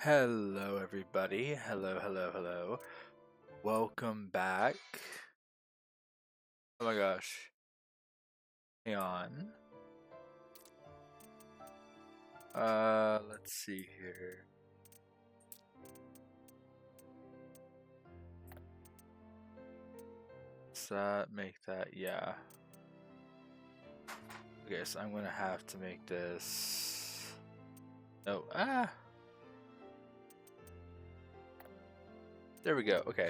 Hello, everybody. Hello. Welcome back. Oh my gosh. Hang on. Let's see here. Does that make that? Yeah. Okay, so I'm gonna have to make this. No. There we go. Okay.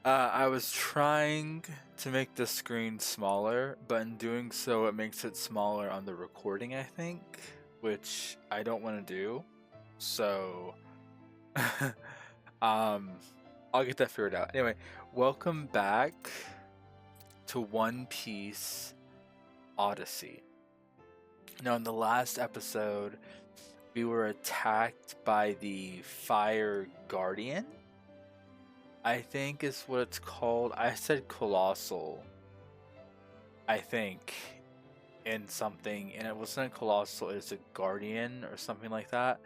I was trying to make the screen smaller, but in doing so, it makes it smaller on the recording, I think, which I don't want to do. So, um, I'll get that figured out. Anyway, welcome back to One Piece Odyssey. Now, in the last episode, we were attacked by the Fire Guardian, I think is what it's called. I said colossal, I think, in something, and it wasn't a colossal, it's a guardian or something like that.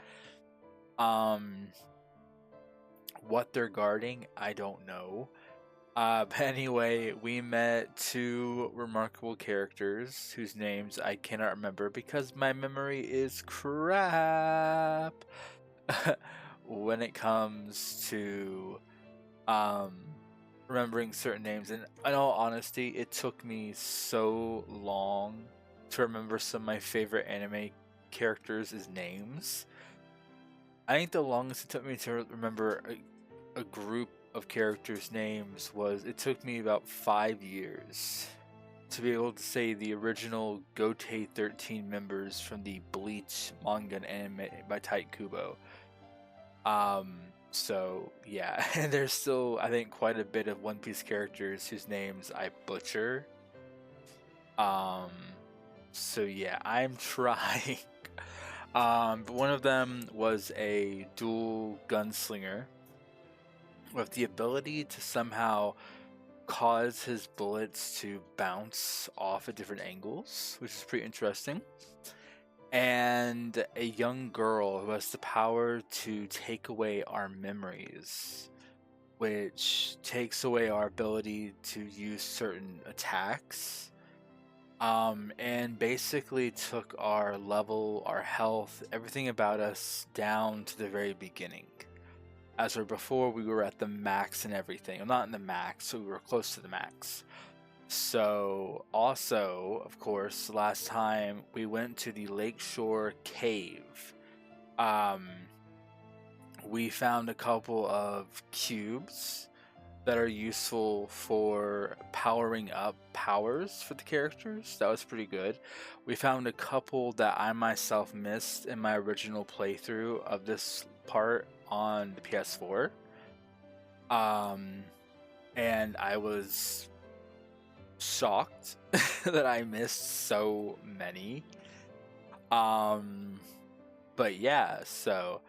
What they're guarding, I don't know. But anyway, we met two remarkable characters whose names I cannot remember because my memory is crap when it comes to remembering certain names. And in all honesty, it took me so long to remember some of my favorite anime characters' names. I think the longest it took me to remember a group of characters' names was it took me about 5 years to be able to say the original Gotei 13 members from the Bleach manga and anime by Tite Kubo. So yeah, and there's still, I think, quite a bit of One Piece characters whose names I butcher. So yeah, I'm trying. But one of them was a dual gunslinger with the ability to somehow cause his bullets to bounce off at different angles, which is pretty interesting. And a young girl who has the power to take away our memories, which takes away our ability to use certain attacks. And basically took our level, our health, everything about us down to the very beginning. As where before we were at the max and everything. Well, not in the max, so we were close to the max. So, also, of course, last time we went to the Lakeshore Cave. We found a couple of cubes that are useful for powering up powers for the characters. That was pretty good. We found a couple that I myself missed in my original playthrough of this part on the PS4. And I was shocked that I missed so many. But yeah, so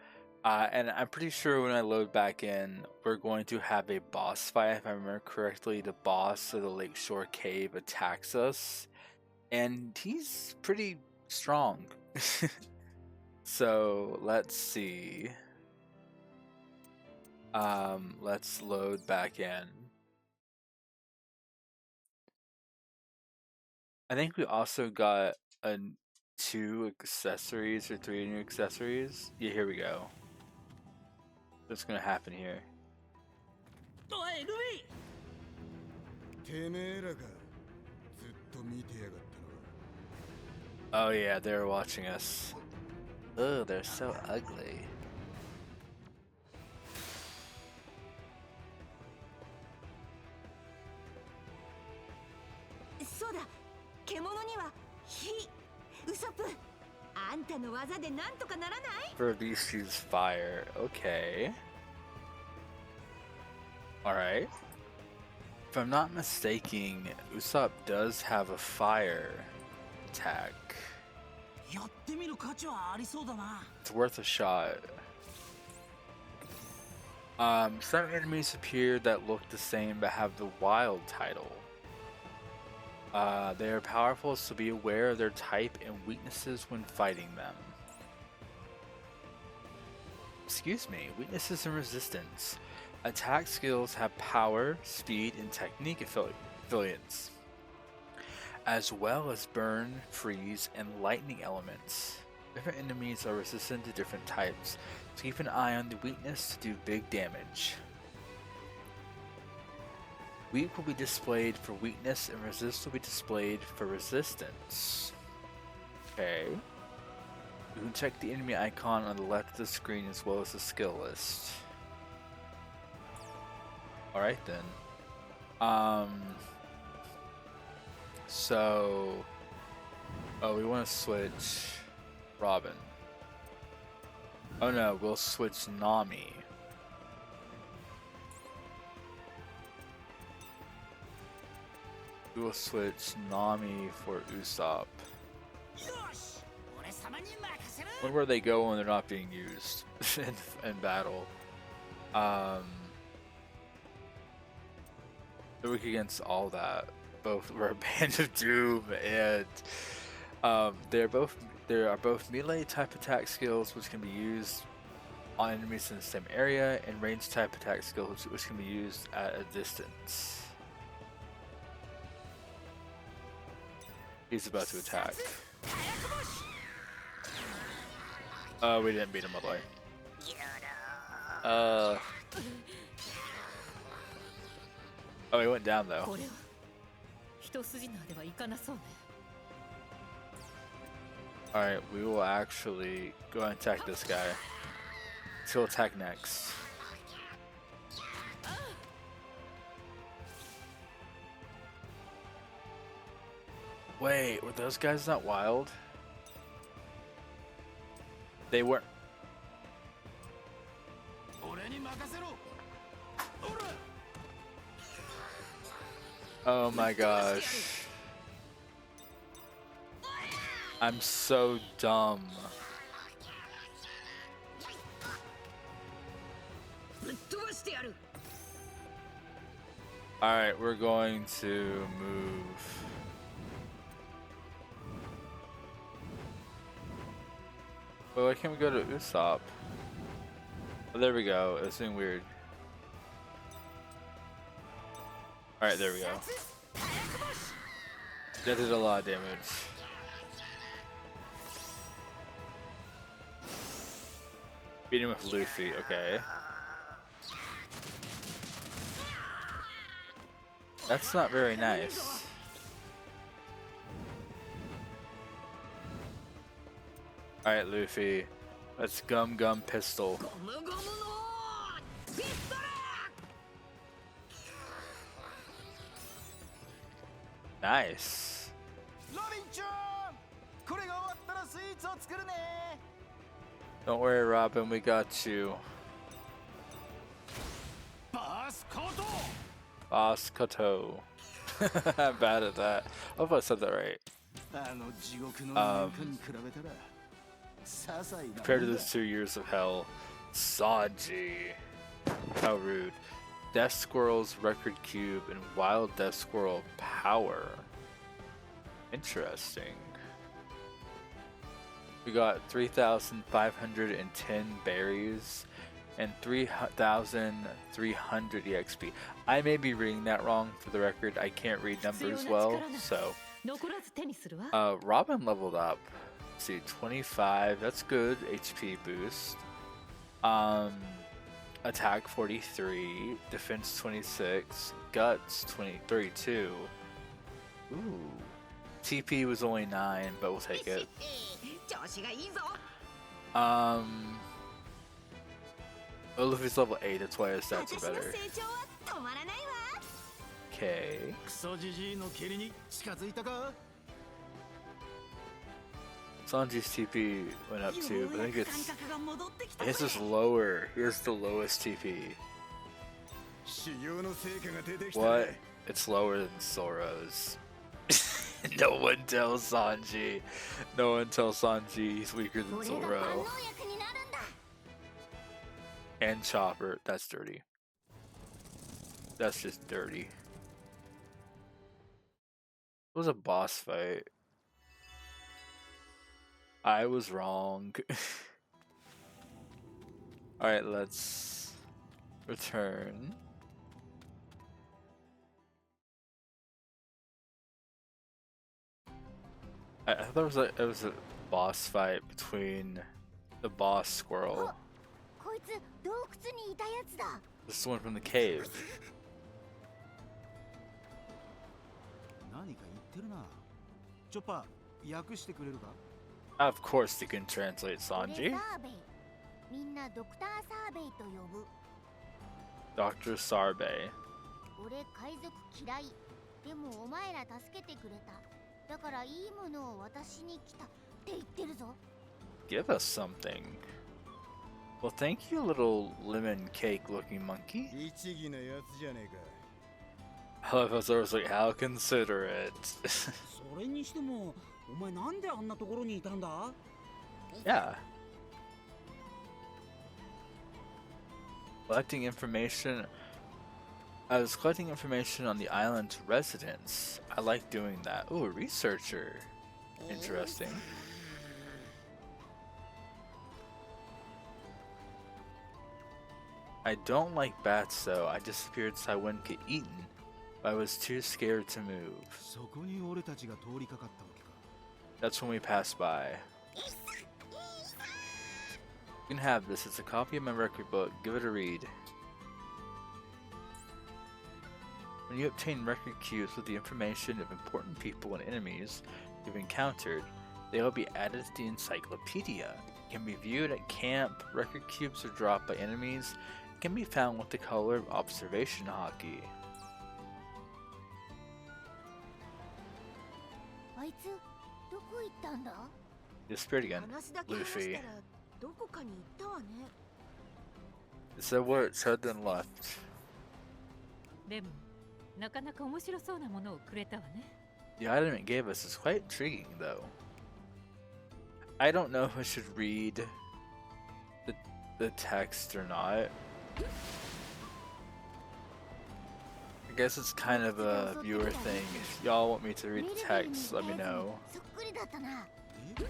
and I'm pretty sure when I load back in, we're going to have a boss fight. If I remember correctly, the boss of the Lakeshore Cave attacks us, and he's pretty strong. So let's see. Let's load back in. I think we also got a 2 accessories or 3 new accessories. Yeah, here we go. What's gonna happen here? Oh yeah, they're watching us. Oh, they're so ugly. For these use fire. Okay. Alright. If I'm not mistaken, Usopp does have a fire attack. It's worth a shot. Some enemies appear that look the same but have the wild title. They are powerful, so be aware of their type and weaknesses when fighting them. Excuse me. Weaknesses and resistance. Attack skills have power, speed, and technique affiliates, as well as burn, freeze, and lightning elements. Different enemies are resistant to different types, so keep an eye on the weakness to do big damage. Weak will be displayed for weakness, and resist will be displayed for resistance. Okay. You can check the enemy icon on the left of the screen as well as the skill list. Alright then. So... Oh, we want to switch Robin. Oh no, we'll switch Nami. We will switch Nami for Usopp. Where they go when they're not being used in battle. They're weak against all that. Both were a Band of Doom, and there are both melee type attack skills which can be used on enemies in the same area, and range type attack skills which can be used at a distance. He's about to attack. Oh, we didn't beat him all the way. Oh, he went down though. Alright, we will actually go and attack this guy. He'll attack next. Wait, were those guys not wild? They weren't. Oh my gosh. I'm so dumb. Alright, we're going to move. Well, why can't we go to Usopp? Oh, there we go. It's being weird. Alright, there we go. That did a lot of damage. Beat him with Luffy, okay. That's not very nice. Alright, Luffy. Let's gum pistol. Nice. Don't worry, Robin, we got you. Boss Koto. I'm bad at that. I hope I said that right. Compared to those 2 years of hell, Sanji. How rude. Death Squirrel's record cube and Wild Death Squirrel power. Interesting. We got 3,510 berries and 3,300 EXP. I may be reading that wrong for the record. I can't read numbers well, so. Robin leveled up. Let's see, 25. That's good HP boost. Attack 43, defense 26, guts 32. Ooh. TP was only 9, but we'll take it. Luffy's level 8, that's why his stats are better. Okay. Sanji's TP went up too, but I think his is lower. Here's the lowest TP. What? It's lower than Zoro's. No one tells Sanji. No one tells Sanji he's weaker than Zoro. And Chopper. That's dirty. That's just dirty. It was a boss fight. I was wrong. Alright, let's return. I thought it was a boss fight between the boss squirrel. こいつ洞窟にいたやつだ。 This is one from the cave. 何か言ってるな。チョッパー、訳してくれるか？ Of course they can translate 俺 Sanji. サーベイ。みんなドクターサーベイと呼ぶ。 Dr. Sarbe. 俺海賊嫌い。でもお前ら助けてくれた。だからいいものを渡しに来たって言ってるぞ。 Give us something. Well, thank you, little lemon cake looking monkey. 律儀なやつじゃねえか。 I love how Zoro's like, how considerate. それにしても、お前なんであんなところにいたんだ？ Yeah. Collecting information. I was collecting information on the island's residents. I like doing that. Ooh, a researcher. Interesting. I don't like bats though. I disappeared so I wouldn't get eaten. But I was too scared to move. そこに俺たちが通りかかったわけか。 That's when we passed by. You can have this. It's a copy of my record book. Give it a read. When you obtain record cubes with the information of important people and enemies you've encountered, they will be added to the encyclopedia. It can be viewed at camp. Record cubes are dropped by enemies. It can be found with the color of observation hockey. あいつどこ行ったんだ？ Disappeared again. 話だけ話し Luffy. たらどこかに行ったわね。 It said where it said then left. でも、なかなか面白そうなものをくれたわね。 The item it gave us is quite intriguing, though. I don't know if I should read the text or not. I guess it's kind of a viewer thing. If y'all want me to read the text, let me know. そっくりだったな。え？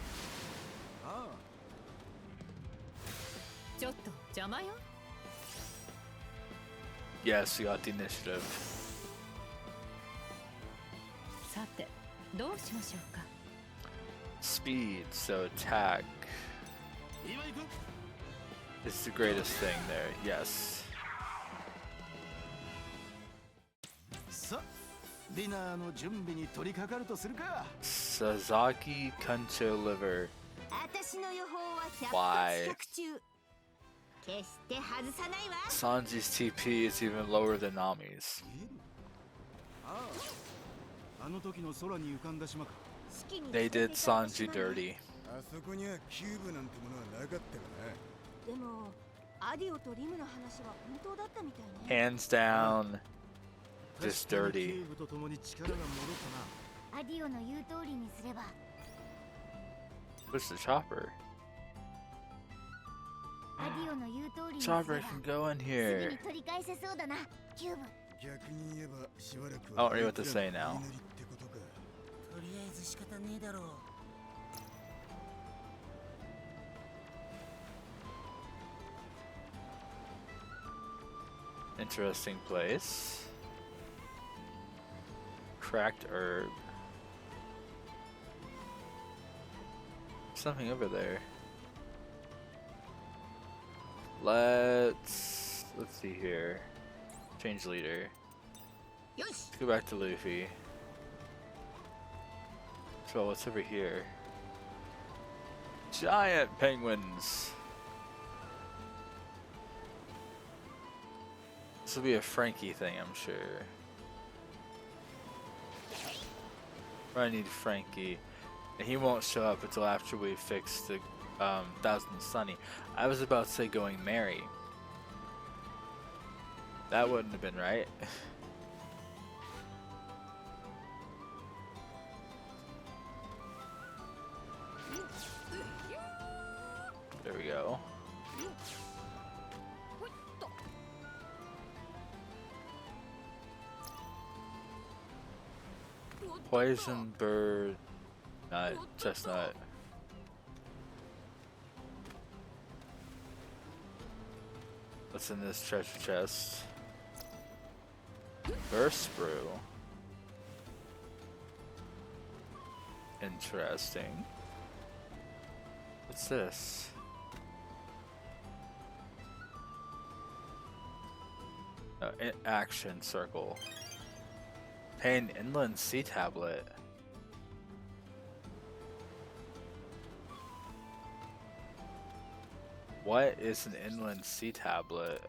ああ。ちょっと邪魔よ。 Yes, we got the initiative. さて、どうしましょうか。 Speed, so attack 今行く？ is the greatest thing there. Yes. さあ、ディナーの準備に取り掛かるとするか。 Sasaki Kancho Liver. 私の予報は100 Why? 発100中。決して外さないわ。 Sanji's TP is even lower than Nami's. 消える？ああ。あの時の空に浮かんだ島か。 They did Sanji dirty. あそこにはキューブなんてものはなかったかな。でもアディオとリムの話は本当だったみたいね。 Hands down, just 確かにキ dirty. ューブと共に力が戻ったな。アディオの言う通りにすれば。 Where's the chopper? アディオの言う通りにすれば。 Chopper can go in すぐ here. に取り返せそうだな。キューブ。逆に言えばしばらく I don't know what to say now. ってことか。とりあえず仕方ねえだろう。 Interesting place. Cracked herb. Something over there. Let's see here. Change leader. よし。 Let's go back to Luffy. So what's over here? Giant penguins. This will be a Frankie thing, I'm sure. I need Frankie. And he won't show up until after we fix the Thousand Sunny. I was about to say going Merry. That wouldn't have been right. There we go. Poison bird nut, chestnut. What's in this treasure chest? Burst brew. Interesting. What's this? Action circle. Hey, an inland sea tablet. What is an inland sea tablet?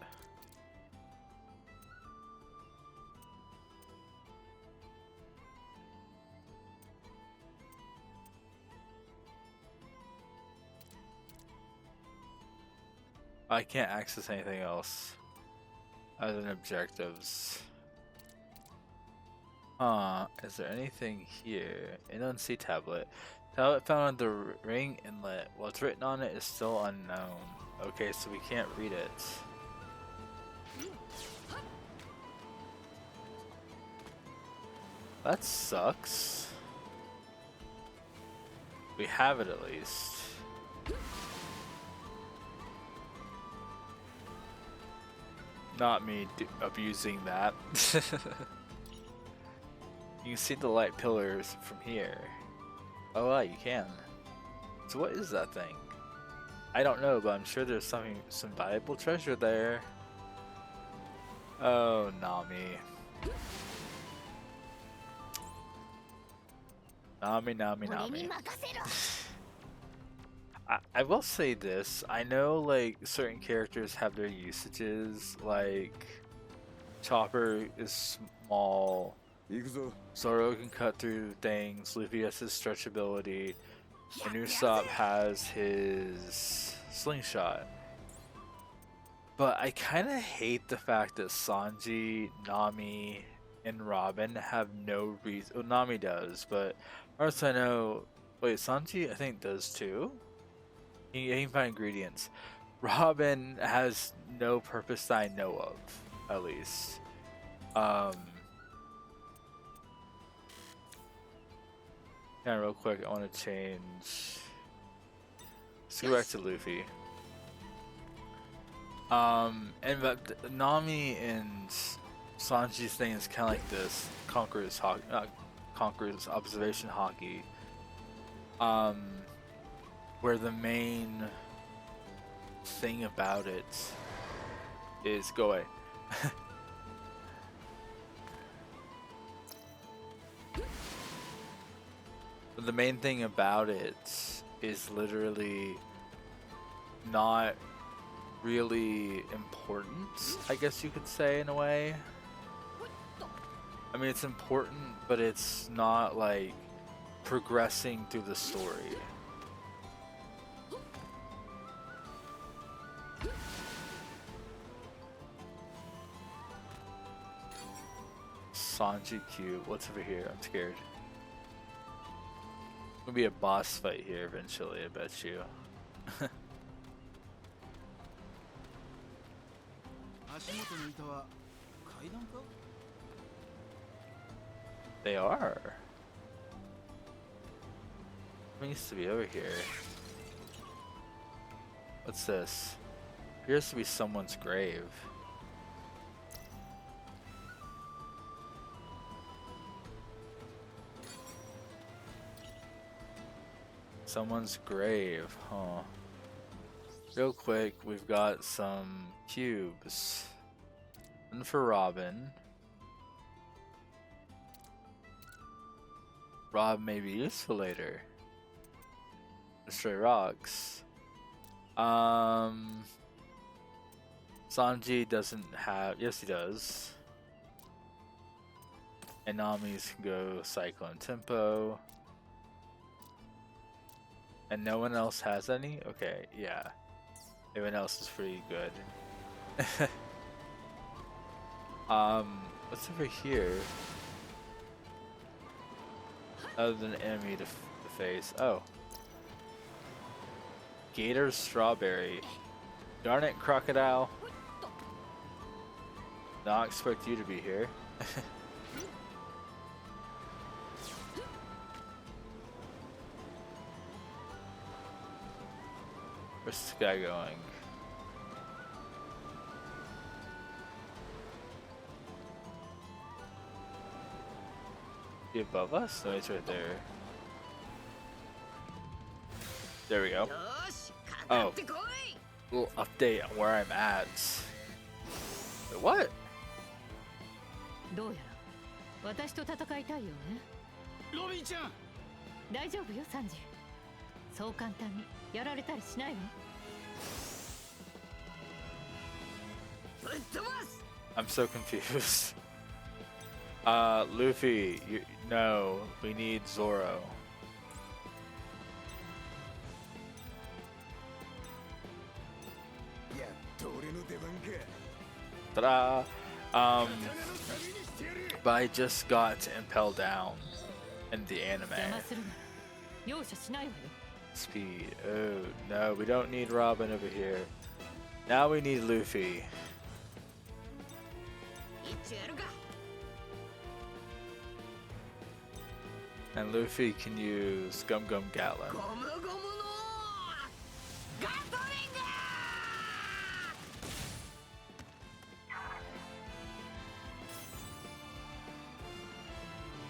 I can't access anything else other than objectives. Is there anything here? Inland sea tablet. Tablet found on the ring inlet. What's written on it is still unknown. Okay, so we can't read it. That sucks. We have it at least. Not me abusing that. You can see the light pillars from here. Oh, wow, you can. So what is that thing? I don't know, but I'm sure there's some valuable treasure there. Oh, Nami. Nami. I will say this. I know, like, certain characters have their usages. Like, Chopper is small. Zoro can cut through things. Luffy has his stretchability. And Usopp has his slingshot. But I kind of hate the fact that Sanji, Nami, and Robin have no reason. Well, Nami does, but as I know, wait, Sanji I think does too. He can find ingredients. Robin has no purpose that I know of, at least. Yeah, real quick, I want to change. Let's go back to Luffy. But Nami and Sanji's thing is kind of like this Conqueror's hockey, Conqueror's observation hockey. Where the main thing about it is go away. The main thing about it is literally not really important, I guess you could say, in a way. I mean, it's important, but it's not like progressing through the story. Sanji Cube, what's over here? I'm scared. Gonna be a boss fight here eventually, I bet you. They are. What needs to be over here? What's this? Appears to be someone's grave. Someone's grave, huh? Real quick, we've got some cubes. One for Robin. Rob may be useful later. Destroy rocks. Sanji doesn't have. Yes, he does. And Nami's can go Cyclone Tempo. And no one else has any? Okay, yeah. Everyone else is pretty good. What's over here? Other than an enemy to face. Oh. Gator Strawberry. Darn it, Crocodile. Not expect you to be here. Where's this guy going? He above us? No, he's right there. There we go. Oh. Little update on where I'm at. Wait, what? どうやら私と戦いたいよね。ロビンちゃん。大丈夫よサンジ。そう簡単にやられたりしないわ。I'm so confused. Luffy, no, we need Zoro. Ta-da! But I just got to impel down in the anime. 邪魔するなら容赦しないわよ。 Speed. Oh no, we don't need Robin over here. Now we need Luffy. And Luffy can use Gum Gum Gatlin.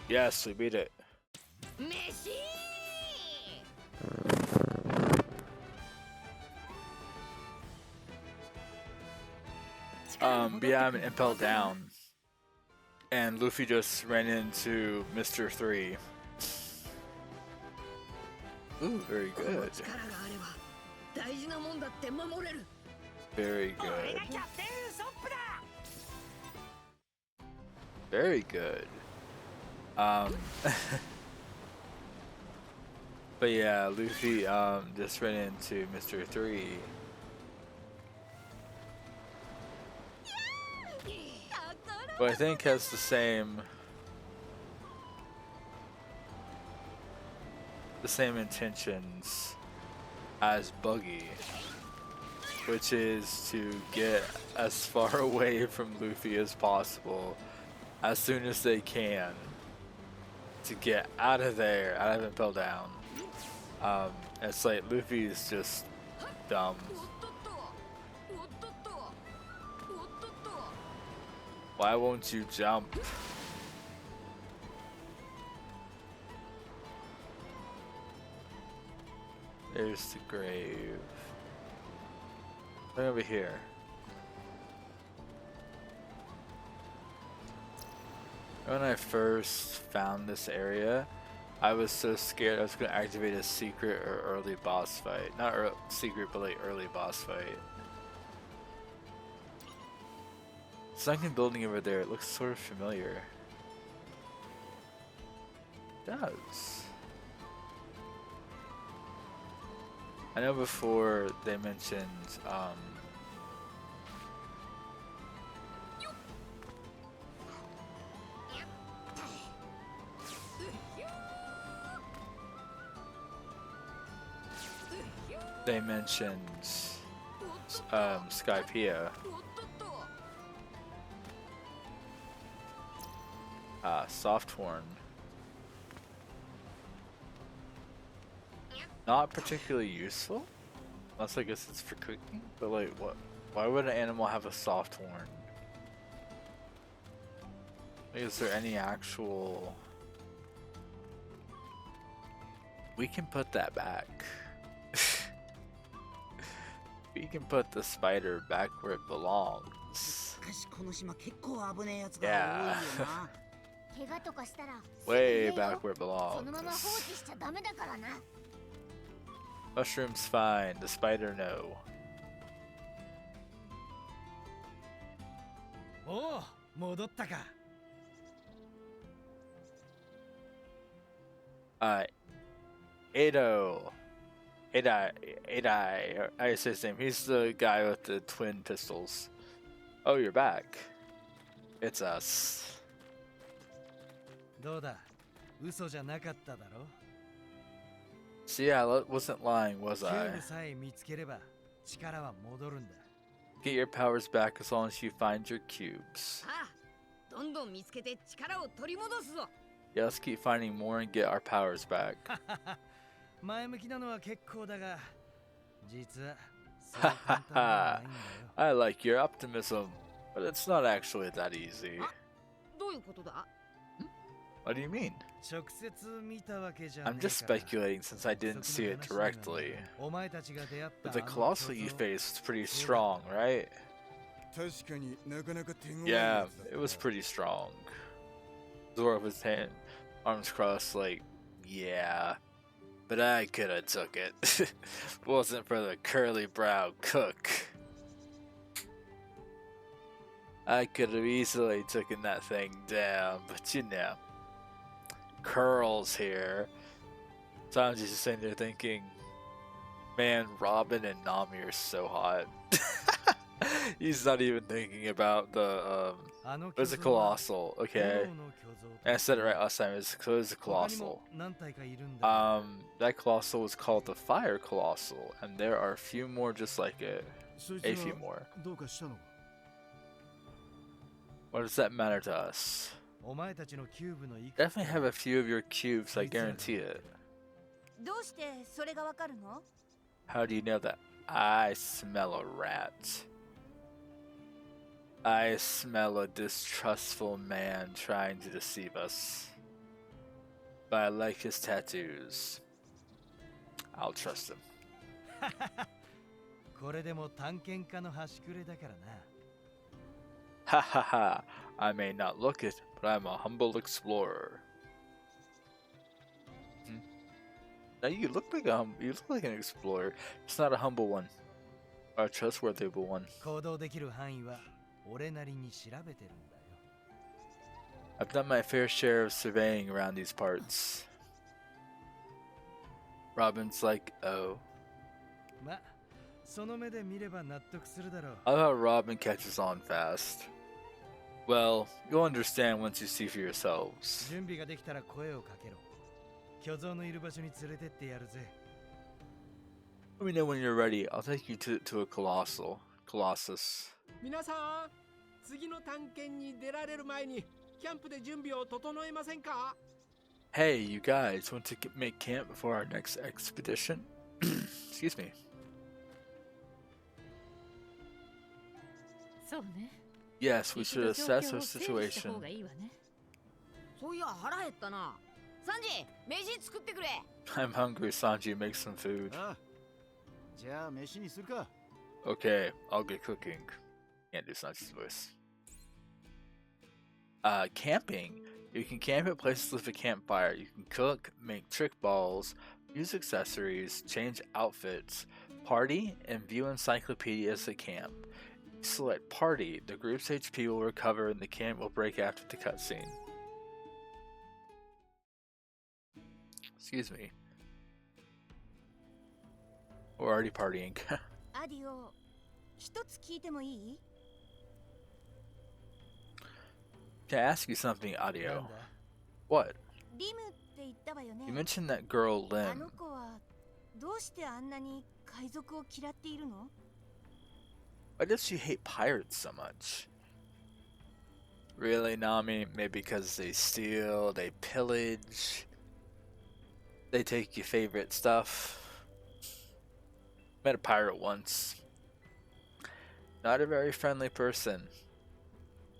Yes, we beat it. Yeah, I'm impelled down. And Luffy just ran into Mr. 3. Ooh, very good. Very good. Very good. But yeah, Luffy just ran into Mr. 3. But I think has the same intentions as Buggy, which is to get as far away from Luffy as possible as soon as they can to get out of there, out of Impel Down. It's like Luffy's just dumb. Why won't you jump? There's the grave. Right over here. When I first found this area, I was so scared I was going to activate a secret or early boss fight. Not secret, but like early boss fight. Sunken building over there, it looks sort of familiar. It does. I know before they mentioned Skypiea. Soft horn. Not particularly useful, unless I guess it's for cooking. But like, what? Why would an animal have a soft horn? Like, is there any actual? We can put that back. We can put the spider back where it belongs. Yeah. Way back where it belongs. Mushroom's fine, the spider no. Oh, 戻ったか. Adai, I say his name. He's the guy with the twin pistols. Oh, you're back. It's us. どうだ? 嘘じゃなかっただろ? See, I wasn't lying, was I? キューブさえ見つければ力は戻るんだ. Get your powers back as long as you find your cubes. どんどん見つけて力を取り戻すぞ. Yeah, let's keep finding more and get our powers back. 前向きなのは結構だが、実はそう簡単ではないんだよ. I like your optimism, but it's not actually that easy. どういうことだ? What do you mean? 直接見たわけじゃね I'm え just から speculating since I didn't see it そこの話には directly. お前たちが出会った But the あの colossal 巨 you 像 faced was pretty strong, right? 確かになかなか手強い Yeah, やつだった it was pretty strong. Zora with his hand, arms crossed, like, yeah. But I could have took it. Wasn't for the curly brow cook. I could have easily taken that thing down, but you know, Curls here. So I'm just sitting there thinking, man, Robin and Nami are so hot. He's not even thinking about the あの it was a 巨像は colossal, okay. 炎の巨像と And I said it right last time. It was a 他に colossal. も何体かいるんだ That colossal was called the fire colossal, and there are a few more just like it. そいつ A は few more. どうかしたのか What does that matter to us? お前たちのキューブのいくつ Definitely have a few of your cubes, I guarantee it. どうしてそれがわかるの？ How do you know that? I smell a rat. I smell a distrustful man trying to deceive us. But I like his tattoos. I'll trust him. これでも探検家の端くれだからな Ha ha ha. I may not look it, but I'm a humble explorer. Now you look like an explorer. It's not a humble one. Or a trustworthy one. 行動できる範囲は俺なりに調べてるんだよ I've done my fair share of surveying around these parts. Robin's like, oh. ま、その目で見れば納得するだろう I thought Robin catches on fast. Well, you'll understand once you see for yourselves. 準備ができたら声をかけろ巨像のいる場所に連れてってやるぜ Let me know when you're ready. I'll take you to a Colossus. 皆さん、次の探検に出られる前にキャンプで準備を整えませんか？ Hey, you guys, want to make camp before our next expedition? Excuse me. そうね Yes, we 一 should 度 assess 状況 our を整理した situation. 方がいいわねそういや腹減ったな。サンジ、飯作ってくれ。 I'm hungry, Sanji. Make some food. ああじゃあ飯にするか Okay, I'll get cooking. Can't do Sanji's voice. Camping. You can camp at places with a campfire. You can cook, make trick balls, use accessories, change outfits, party, and view encyclopedias at camp. You select party. The group's HP will recover and the camp will break after the cutscene. Excuse me. We're already partying. アディオ、一つ聞いてもいい？ Can I ask you something, なん Audio? だ What? リムって言ったわよね You。mentioned that girl あ Lim. の子はどうしてあんなに海賊を嫌っているの？ Why does she hate pirates so much? Really, Nami? Maybe because they steal, they pillage, they take your favorite stuff. Met a pirate once. Not a very friendly person.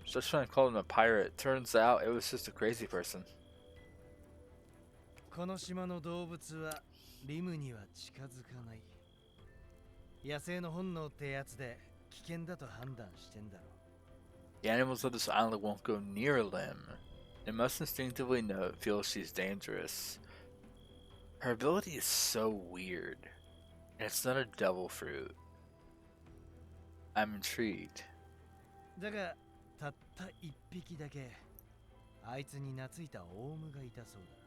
Just trying to call him a pirate. Turns out it was just a crazy person. この島の動物はリムには近づかない野生の本能ってやつで危険だと判断してんだろ The animals of this island won't go near Lim. They must instinctively know it feels she's dangerous. Her ability is so weird. And it's not a devil fruit. I'm intrigued. だがたった一匹だけあいつに懐いたオウムがいたそうだ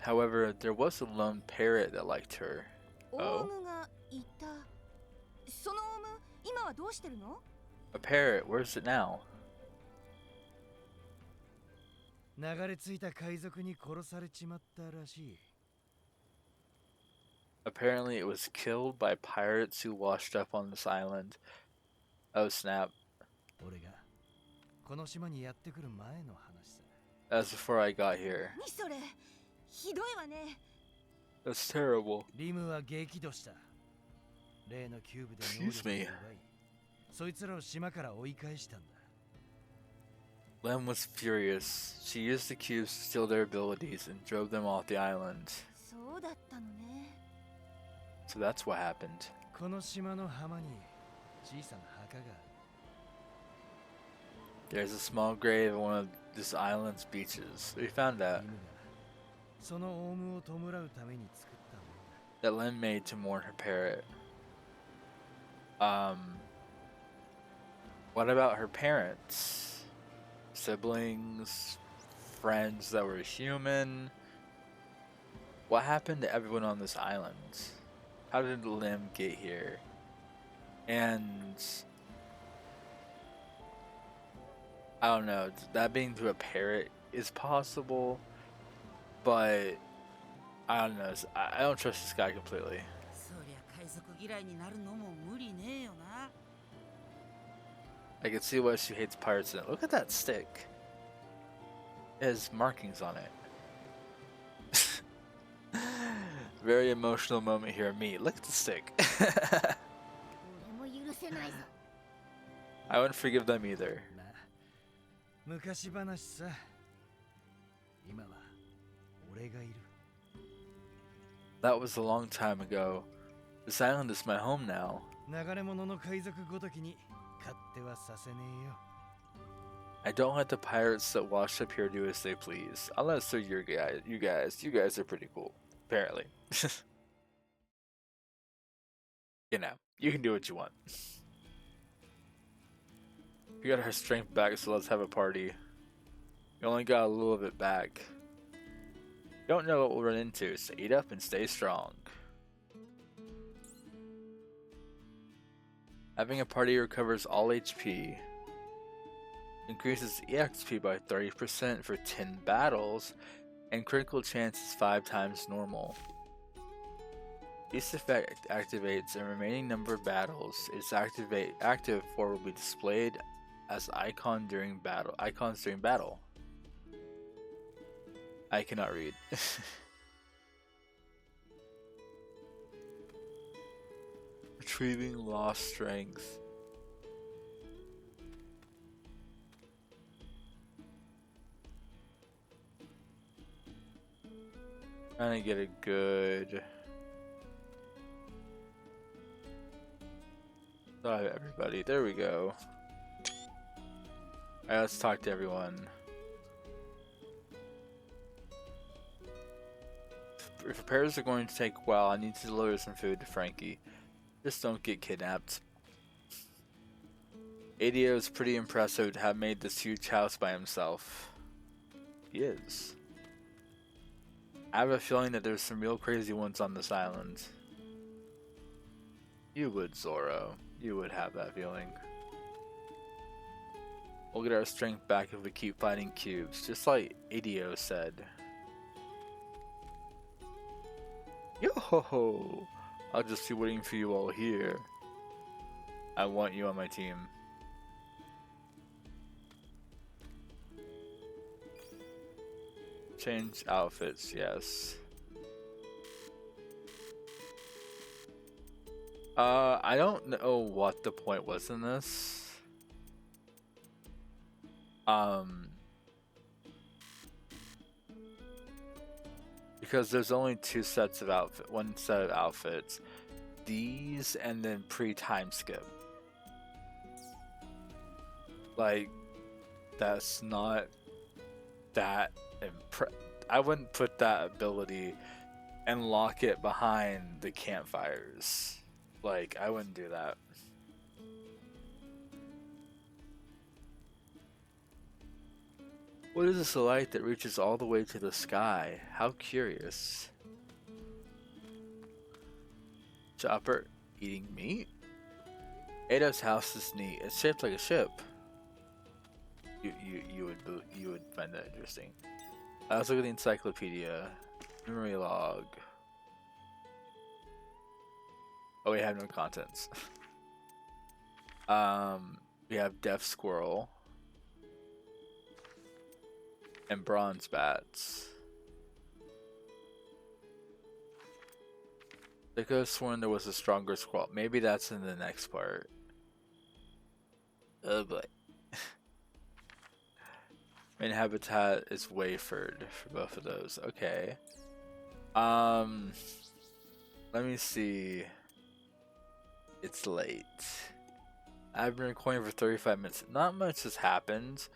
However, there was a lone parrot that liked her. オウムがいた。そのオウム、今はどうしてるの？ A parrot, where's it now? 流れ着いた海賊に殺されちまったらしい Apparently, it was killed by pirates who washed up on this island. Oh snap. 俺がこの島にやってくる前の話さ That was before I got here. 何それ？ひどいわね。 That's terrible. リムは激怒した例のキューブで能 Excuse 力を奪 me. いそいつらを島から追い返したんだ Lem was furious. She used the cubes to steal their abilities and drove them off the island. そうだったのね。 So that's what happened. この島の浜に小さな墓がある。 There's a small grave on one of this island's beaches. We found that. リムがそのオウムを弔うために作ったものだ。 That Lem made to mourn her parrot. What about her parents? Siblings? Friends that were human? What happened to everyone on this island? How did Lem get here? And I don't know, that being through a parrot is possible, but I don't know, I don't trust this guy completely. そりゃ海賊嫌いになるのも無理ねえよな。 I can see why she hates pirates. And look at that stick. It has markings on it. Very emotional moment here. Me, look at the stick. 俺も許せないぞ。 I wouldn't forgive them either. なあ、昔話さ。今は俺がいる。 That was a long time ago. This island is my home now. 流れ物の海賊ごときに勝手はさせねえよ。 I don't let the pirates that wash up here do as they please. Unless they're your guys. You guys are pretty cool. Apparently. You know, you can do what you want. We got our strength back, so let's have a party. We only got a little of it back. Don't know what we'll run into, so eat up and stay strong. Having a party recovers all HP. Increases EXP by 30% for 10 battles, and critical chance is 5 times normal. This effect activates a remaining number of battles. Its active for will be displayed as icons during battle. I cannot read. Retrieving lost strength. Trying to get a good. Thought of everybody. There we go. Alright, let's talk to everyone. If repairs are going to take a while, I need to deliver some food to Frankie. Just don't get kidnapped. ADO is pretty impressive to have made this huge house by himself. He is. I have a feeling that there's some real crazy ones on this island. You would, Zoro. You would have that feeling. We'll get our strength back if we keep fighting cubes, just like ADO said. Yo-ho-ho! I'll just be waiting for you all here. I want you on my team. Change outfits, yes. I don't know what the point was in this. Because there's only one set of outfits. These and then pre-time skip. Like, that's not that I wouldn't put that ability and lock it behind the campfires. Like, I wouldn't do that. What is this light that reaches all the way to the sky? How curious. Chopper eating meat? Ada's house is neat. It's shaped like a ship. You would find that interesting. Let's look at the encyclopedia. Memory log. Oh, we have no contents. We have deaf squirrel and bronze bats. I could have sworn there was a stronger squirrel. Maybe that's in the next part. Oh boy. Main habitat is Wayford for both of those. Okay. Let me see. It's late. I've been recording for 35 minutes. Not much has happened.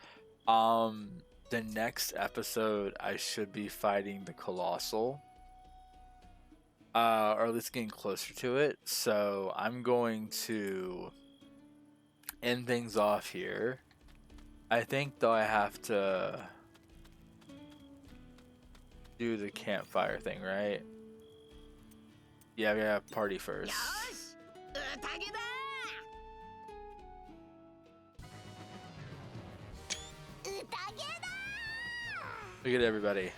The next episode I should be fighting the colossal. Or at least getting closer to it. So I'm going to end things off here. I think though I have to do the campfire thing, right? Yeah, we gotta party first. Look at everybody.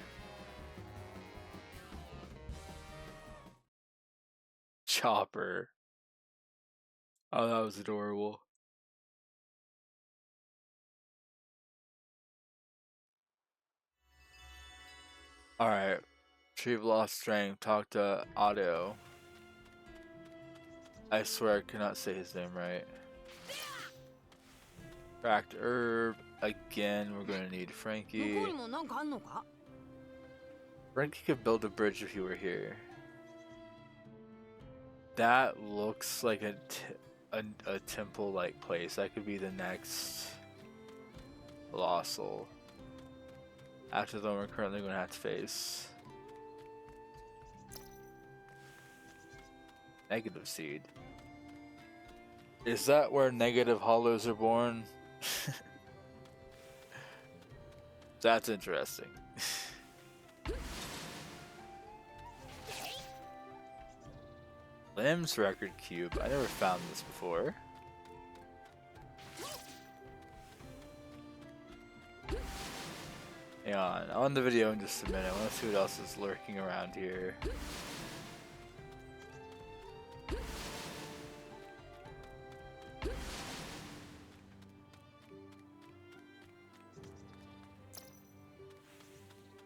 Chopper. Oh, that was adorable. Alright. Retrieve lost strength. Talk to Otto. I swear I cannot say his name right. Cracked herb. Again, we're gonna need Frankie. Frankie could build a bridge if he were here. That looks like a temple-like place. That could be the next colossal. After the one we're currently going to have to face. Negative seed. Is that where negative hollows are born? That's interesting. Limbs record cube. I never found this before. Hang on. I'll end the video in just a minute. I want to see what else is lurking around here.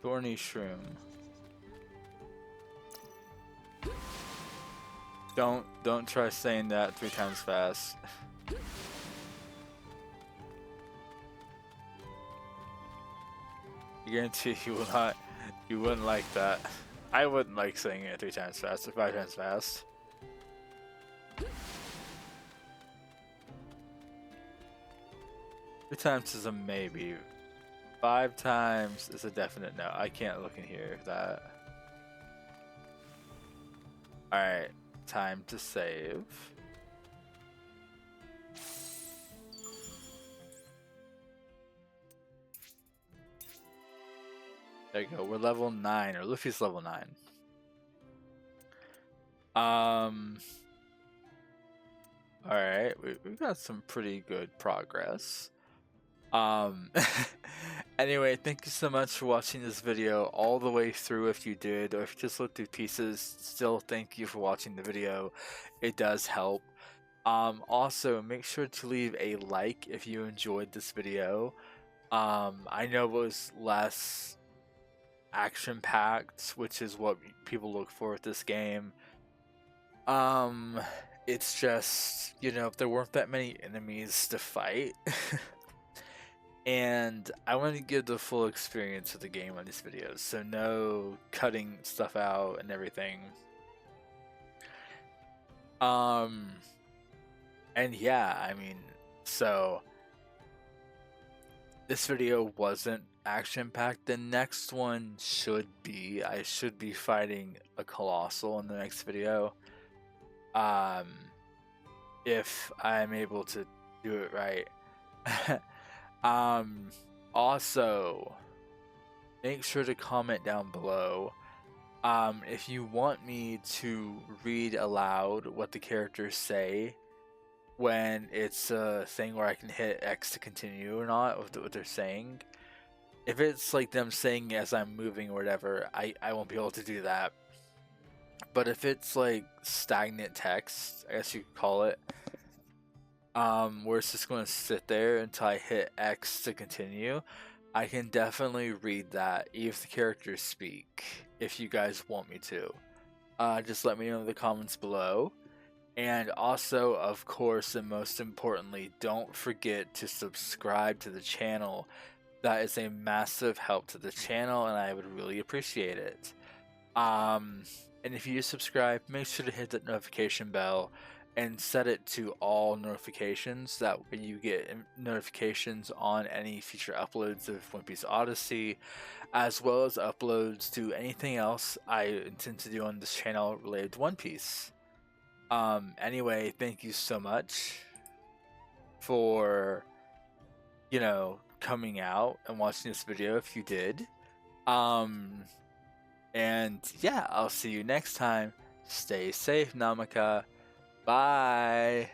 Thorny shroom. Don't try saying that 3 times fast. I guarantee you wouldn't like that. I wouldn't like saying it 3 times fast or 5 times fast. 3 times is a maybe. 5 times is a definite no. I can't look in here that. Alright, time to save. There you go, we're level 9, or Luffy's level 9. Alright, we've got some pretty good progress. Anyway, thank you so much for watching this video all the way through if you did, or if you just looked through pieces, still thank you for watching the video. It does help. Also, make sure to leave a like if you enjoyed this video. I know it was less action-packed, which is what people look for with this game. It's just, you know, there weren't that many enemies to fight. And I want to give the full experience of the game on these videos, so no cutting stuff out and everything. And yeah, I mean, so this video wasn't action-packed. The next one should be. I should be fighting a colossal in the next video. If I'm able to do it right. Also, make sure to comment down below if you want me to read aloud what the characters say when it's a thing where I can hit X to continue or not with what they're saying. If it's like them saying as I'm moving or whatever, I won't be able to do that. But if it's like stagnant text, I guess you could call it, where it's just going to sit there until I hit X to continue, I can definitely read that if the characters speak, if you guys want me to. Just let me know in the comments below. And also, of course, and most importantly, don't forget to subscribe to the channel. that is a massive help to the channel, and I would really appreciate it. And if you subscribe, make sure to hit that notification bell and set it to all notifications. That way you get notifications on any future uploads of One Piece Odyssey, as well as uploads to anything else I intend to do on this channel related to One Piece. Anyway, thank you so much for, coming out and watching this video if you did. And yeah, I'll see you next time. Stay safe, Namaka. Bye.